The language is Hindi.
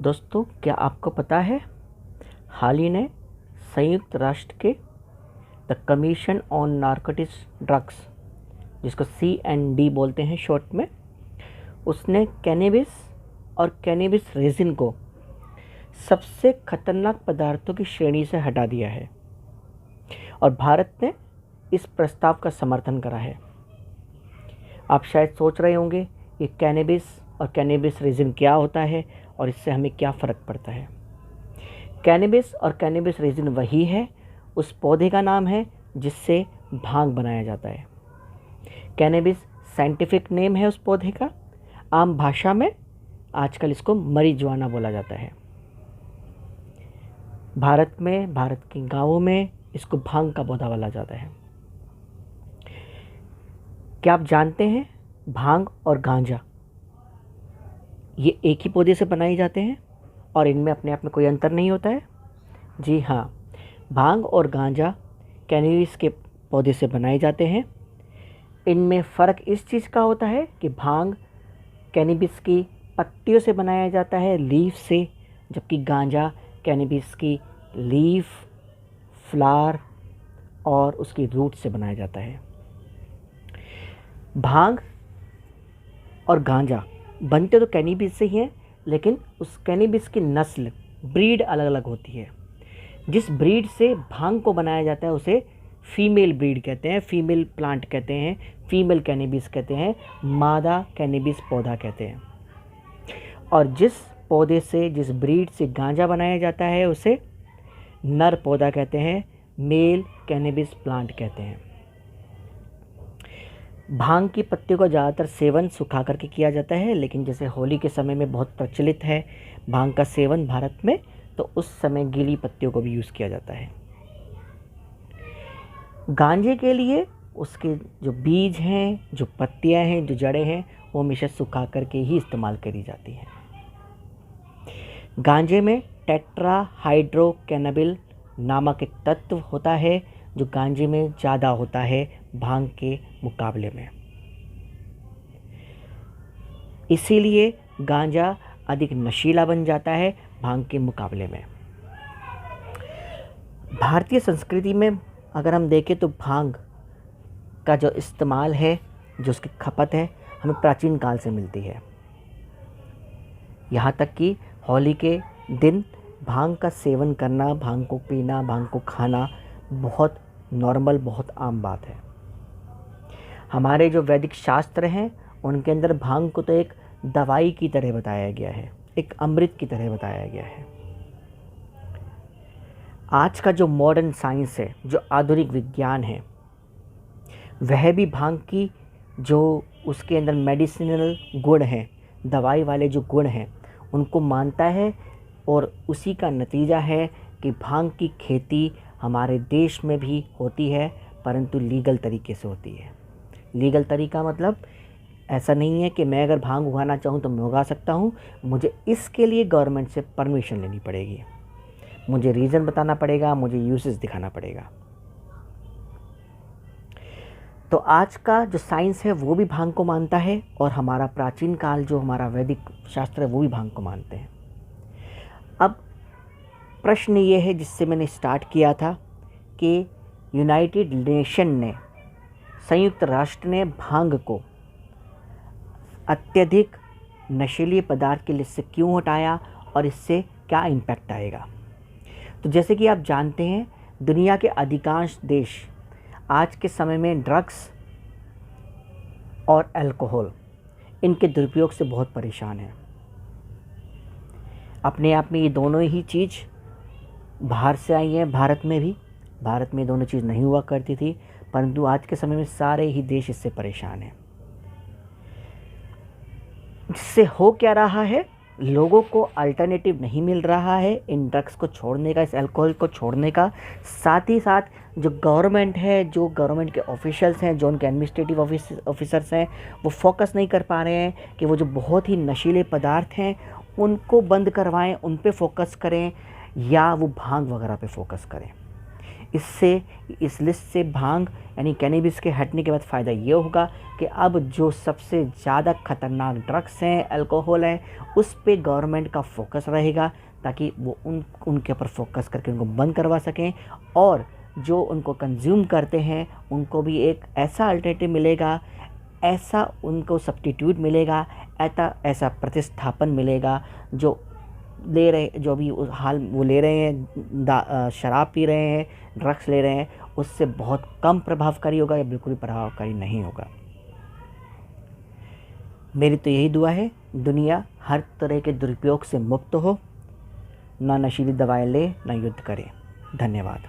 दोस्तों, क्या आपको पता है हाल ही ने संयुक्त राष्ट्र के the commission on narcotics drugs, जिसको CND बोलते हैं शॉर्ट में, उसने कैनेबिस और कैनेबिस रेजिन को सबसे खतरनाक पदार्थों की श्रेणी से हटा दिया है और भारत ने इस प्रस्ताव का समर्थन करा है। आप शायद सोच रहे होंगे ये कैनेबिस और कैनेबिस रेजिन क्या होता है और इससे हमें क्या फ़र्क पड़ता है। कैनेबिस और कैनेबिस रेजिन वही है, उस पौधे का नाम है जिससे भांग बनाया जाता है। कैनेबिस साइंटिफिक नेम है उस पौधे का। आम भाषा में आजकल इसको मरीजुआना बोला जाता है। भारत के गांवों में इसको भांग का पौधा बोला जाता है। क्या आप जानते हैं भांग और गांजा ये एक ही पौधे से बनाए जाते हैं और इनमें अपने आप में कोई अंतर नहीं होता है? जी हाँ, भांग और गांजा कैनेबिस के पौधे से बनाए जाते हैं। इनमें फ़र्क इस चीज़ का होता है कि भांग कैनेबिस की पत्तियों से बनाया जाता है, लीफ से, जबकि गांजा कैनेबिस की लीफ, फ्लावर और उसकी रूट से बनाया जाता है। भांग और गांजा बनते तो कैनेबिस से ही हैं, लेकिन उस कैनेबिस की नस्ल, ब्रीड अलग अलग होती है। जिस ब्रीड से भांग को बनाया जाता है उसे फीमेल ब्रीड कहते हैं, फीमेल प्लांट कहते हैं, फीमेल कैनेबिस कहते हैं, मादा कैनेबिस पौधा कहते हैं। और जिस पौधे से, जिस ब्रीड से गांजा बनाया जाता है उसे नर पौधा कहते हैं, मेल कैनेबिस प्लांट कहते हैं। भांग की पत्तियों का ज़्यादातर सेवन सुखा करके किया जाता है, लेकिन जैसे होली के समय में बहुत प्रचलित है भांग का सेवन भारत में, तो उस समय गीली पत्तियों को भी यूज़ किया जाता है। गांजे के लिए उसके जो बीज हैं, जो पत्तियां हैं, जो जड़ें हैं, वो हमेशा सुखा करके ही इस्तेमाल करी जाती हैं। गांजे में टेट्राहाइड्रोकैनाबिल नामक एक तत्व होता है जो गांजे में ज़्यादा होता है भांग के मुकाबले में। इसीलिए गांजा अधिक नशीला बन जाता है भांग के मुकाबले में। भारतीय संस्कृति में अगर हम देखें तो भांग का जो इस्तेमाल है, जो उसकी खपत है, हमें प्राचीन काल से मिलती है। यहाँ तक कि होली के दिन भांग का सेवन करना, भांग को पीना, भांग को खाना बहुत नॉर्मल, बहुत आम बात है। हमारे जो वैदिक शास्त्र हैं उनके अंदर भांग को तो एक दवाई की तरह बताया गया है, एक अमृत की तरह बताया गया है। आज का जो मॉडर्न साइंस है, जो आधुनिक विज्ञान है, वह भी भांग की जो उसके अंदर मेडिसिनल गुण हैं, दवाई वाले जो गुण हैं, उनको मानता है और उसी का नतीजा है कि भांग की खेती हमारे देश में भी होती है, परंतु लीगल तरीके से होती है। लीगल तरीका मतलब ऐसा नहीं है कि मैं अगर भांग उगाना चाहूँ तो मैं उगा सकता हूँ। मुझे इसके लिए गवर्नमेंट से परमिशन लेनी पड़ेगी, मुझे रीज़न बताना पड़ेगा, मुझे यूसेज दिखाना पड़ेगा। तो आज का जो साइंस है वो भी भांग को मानता है और हमारा प्राचीन काल जो हमारा वैदिक शास्त्र है वो भी भांग को मानते हैं। अब प्रश्न ये है जिससे मैंने स्टार्ट किया था कि यूनाइटेड नेशन ने, संयुक्त राष्ट्र ने भांग को अत्यधिक नशीले पदार्थ की लिस्ट से क्यों हटाया और इससे क्या इम्पैक्ट आएगा। तो जैसे कि आप जानते हैं, दुनिया के अधिकांश देश आज के समय में ड्रग्स और अल्कोहल, इनके दुरुपयोग से बहुत परेशान हैं। अपने आप में ये दोनों ही चीज़ बाहर से आई हैं। भारत में दोनों चीज़ नहीं हुआ करती थी, परंतु आज के समय में सारे ही देश इससे परेशान हैं। इससे हो क्या रहा है, लोगों को अल्टरनेटिव नहीं मिल रहा है इन ड्रग्स को छोड़ने का, इस अल्कोहल को छोड़ने का। साथ ही साथ जो गवर्नमेंट है, जो गवर्नमेंट के ऑफिशियल्स हैं, जो उनके एडमिनिस्ट्रेटिव ऑफिसर्स हैं, वो फोकस नहीं कर पा रहे हैं कि वो जो बहुत ही नशीले पदार्थ हैं उनको बंद करवाएं, उन पे फोकस करें या वो भांग वगैरह पे फोकस करें। इससे इस लिस्ट से भांग यानी कैनबिस के हटने के बाद फ़ायदा ये होगा कि अब जो सबसे ज़्यादा ख़तरनाक ड्रग्स हैं, अल्कोहल हैं, उस पे गवर्नमेंट का फोकस रहेगा ताकि वो उनके ऊपर फोकस करके उनको बंद करवा सकें, और जो उनको कंज्यूम करते हैं उनको भी एक ऐसा अल्टरनेटिव मिलेगा, ऐसा उनको सब्स्टिट्यूट मिलेगा, ऐसा प्रतिस्थापन मिलेगा जो ले रहे, जो भी हाल वो ले रहे हैं, शराब पी रहे हैं, ड्रग्स ले रहे हैं, उससे बहुत कम प्रभावकारी होगा या बिल्कुल प्रभावकारी नहीं होगा। मेरी तो यही दुआ है, दुनिया हर तरह के दुरुपयोग से मुक्त हो, ना नशीली दवाएं ले, ना युद्ध करे। धन्यवाद।